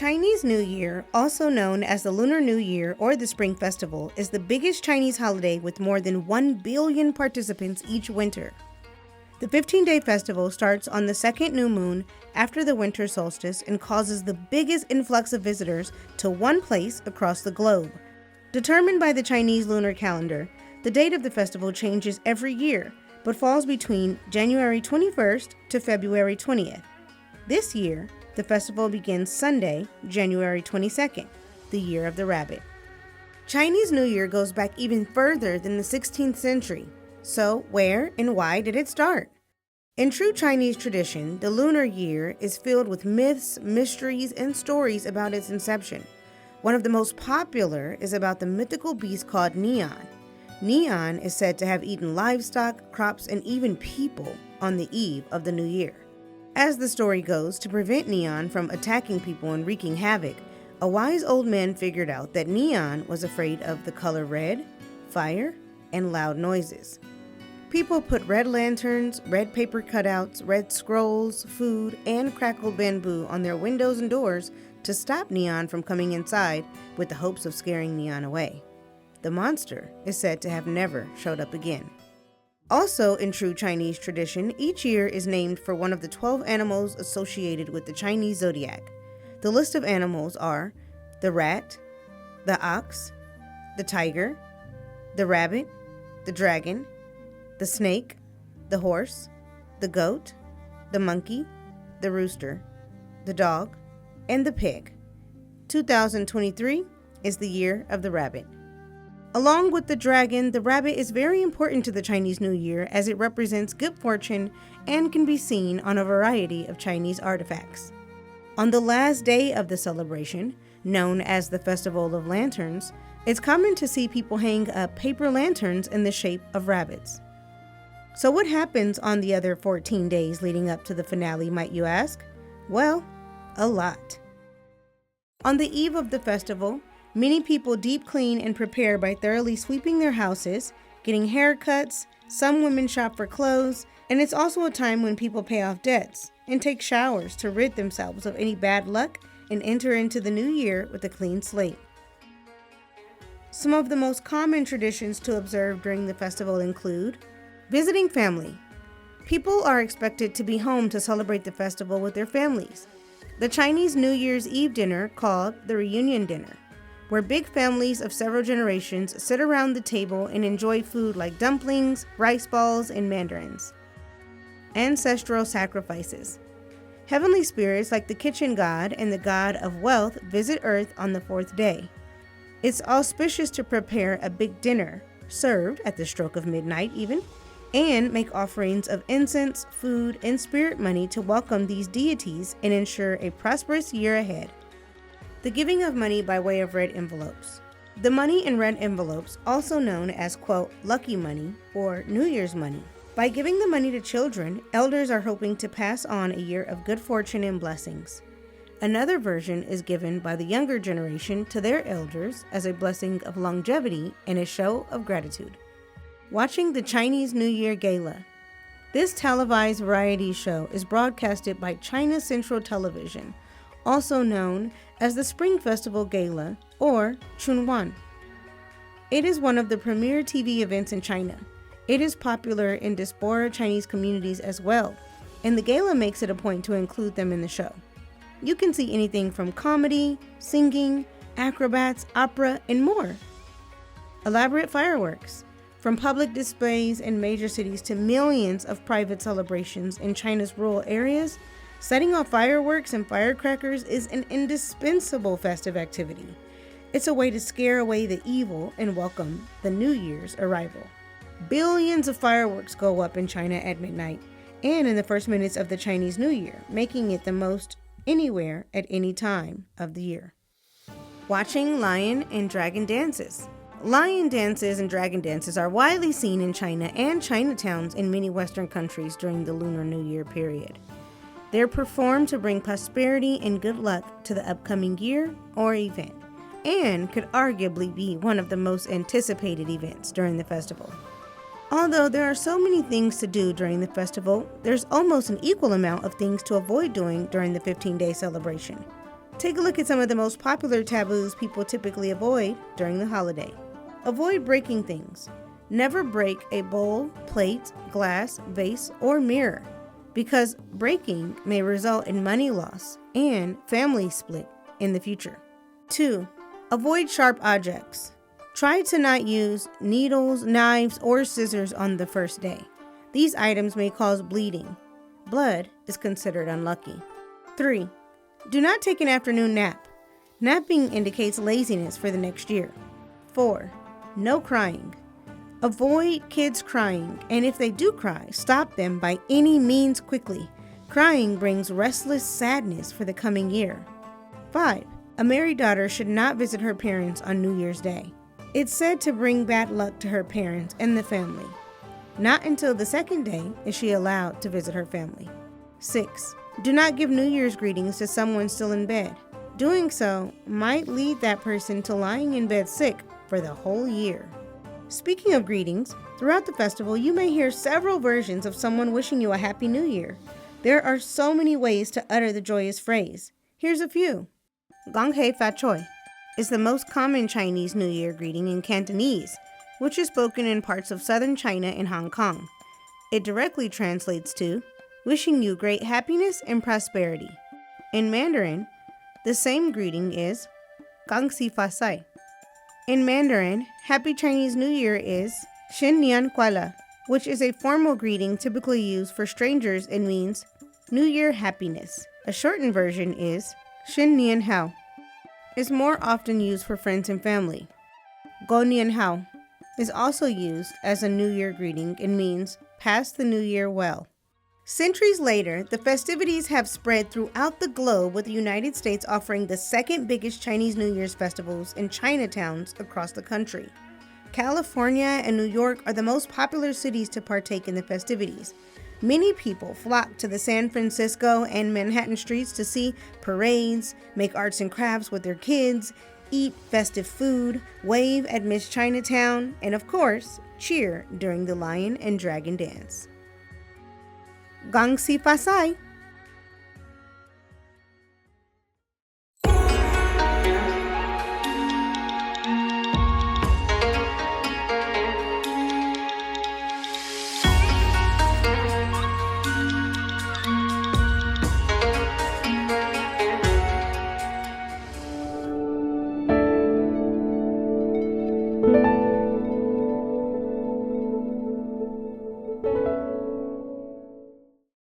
Chinese New Year, also known as the Lunar New Year or the Spring Festival, is the biggest Chinese holiday with more than 1 billion participants each winter. The 15-day festival starts on the second new moon after the winter solstice and causes the biggest influx of visitors to one place across the globe. Determined by the Chinese lunar calendar, the date of the festival changes every year, but falls between January 21st to February 20th. This year, the festival begins Sunday, January 22nd, the Year of the Rabbit. Chinese New Year goes back even further than the 16th century. So, where and why did it start? In true Chinese tradition, the Lunar Year is filled with myths, mysteries, and stories about its inception. One of the most popular is about the mythical beast called Neon. Neon is said to have eaten livestock, crops, and even people on the eve of the New Year. As the story goes, to prevent Neon from attacking people and wreaking havoc, a wise old man figured out that Neon was afraid of the color red, fire, and loud noises. People put red lanterns, red paper cutouts, red scrolls, food, and crackled bamboo on their windows and doors to stop Neon from coming inside with the hopes of scaring Neon away. The monster is said to have never showed up again. Also, in true Chinese tradition, each year is named for one of the 12 animals associated with the Chinese zodiac. The list of animals are the rat, the ox, the tiger, the rabbit, the dragon, the snake, the horse, the goat, the monkey, the rooster, the dog, and the pig. 2023 is the year of the rabbit. Along with the dragon, the rabbit is very important to the Chinese New Year as it represents good fortune and can be seen on a variety of Chinese artifacts. On the last day of the celebration, known as the Festival of Lanterns, it's common to see people hang up paper lanterns in the shape of rabbits. So what happens on the other 14 days leading up to the finale, might you ask? Well, a lot. On the eve of the festival, many people deep clean and prepare by thoroughly sweeping their houses, getting haircuts, some women shop for clothes, and it's also a time when people pay off debts and take showers to rid themselves of any bad luck and enter into the new year with a clean slate. Some of the most common traditions to observe during the festival include visiting family. People are expected to be home to celebrate the festival with their families. The Chinese New Year's Eve dinner, called the reunion dinner, where big families of several generations sit around the table and enjoy food like dumplings, rice balls, and mandarins. Ancestral sacrifices. Heavenly spirits like the kitchen god and the god of wealth visit Earth on the 4th day. It's auspicious to prepare a big dinner, served at the stroke of midnight even, and make offerings of incense, food, and spirit money to welcome these deities and ensure a prosperous year ahead. The giving of money by way of red envelopes. The money in red envelopes, also known as, quote, lucky money or New Year's money. By giving the money to children, elders are hoping to pass on a year of good fortune and blessings. Another version is given by the younger generation to their elders as a blessing of longevity and a show of gratitude. Watching the Chinese New Year Gala. This televised variety show is broadcasted by China Central Television, also known as the Spring Festival Gala or Chunwan. It is one of the premier TV events in China. It is popular in diaspora Chinese communities as well, and the gala makes it a point to include them in the show. You can see anything from comedy, singing, acrobats, opera, and more. Elaborate fireworks. From public displays in major cities to millions of private celebrations in China's rural areas, setting off fireworks and firecrackers is an indispensable festive activity. It's a way to scare away the evil and welcome the New Year's arrival. Billions of fireworks go up in China at midnight and in the first minutes of the Chinese New Year, making it the most anywhere at any time of the year. Watching lion and dragon dances. Lion dances and dragon dances are widely seen in China and Chinatowns in many Western countries during the Lunar New Year period. They're performed to bring prosperity and good luck to the upcoming year or event, and could arguably be one of the most anticipated events during the festival. Although there are so many things to do during the festival, there's almost an equal amount of things to avoid doing during the 15-day celebration. Take a look at some of the most popular taboos people typically avoid during the holiday. Avoid breaking things. Never break a bowl, plate, glass, vase, or mirror, because breaking may result in money loss and family split in the future. 2. Avoid sharp objects. Try to not use needles, knives, or scissors on the first day. These items may cause bleeding. Blood is considered unlucky. 3. Do not take an afternoon nap. Napping indicates laziness for the next year. 4. No crying. Avoid kids crying, and if they do cry, stop them by any means quickly. Crying brings restless sadness for the coming year. 5. A married daughter should not visit her parents on New Year's Day. It's said to bring bad luck to her parents and the family. Not until the second day is she allowed to visit her family. 6. Do not give New Year's greetings to someone still in bed. Doing so might lead that person to lying in bed sick for the whole year. Speaking of greetings, throughout the festival you may hear several versions of someone wishing you a Happy New Year. There are so many ways to utter the joyous phrase. Here's a few. Gong choy is the most common Chinese New Year greeting in Cantonese, which is spoken in parts of southern China and Hong Kong. It directly translates to wishing you great happiness and prosperity. In Mandarin, the same greeting is Gong Sai. In Mandarin, Happy Chinese New Year is Xin Nian Kuala, which is a formal greeting typically used for strangers and means New Year happiness. A shortened version is Xin Nian Hao. Is more often used for friends and family. Go Nian Hao is also used as a New Year greeting and means pass the New Year well. Centuries later, the festivities have spread throughout the globe, with the United States offering the second biggest Chinese New Year's festivals in Chinatowns across the country. California and New York are the most popular cities to partake in the festivities. Many people flock to the San Francisco and Manhattan streets to see parades, make arts and crafts with their kids, eat festive food, wave at Miss Chinatown, and of course, cheer during the Lion and Dragon Dance. Gong Si Fa Sai.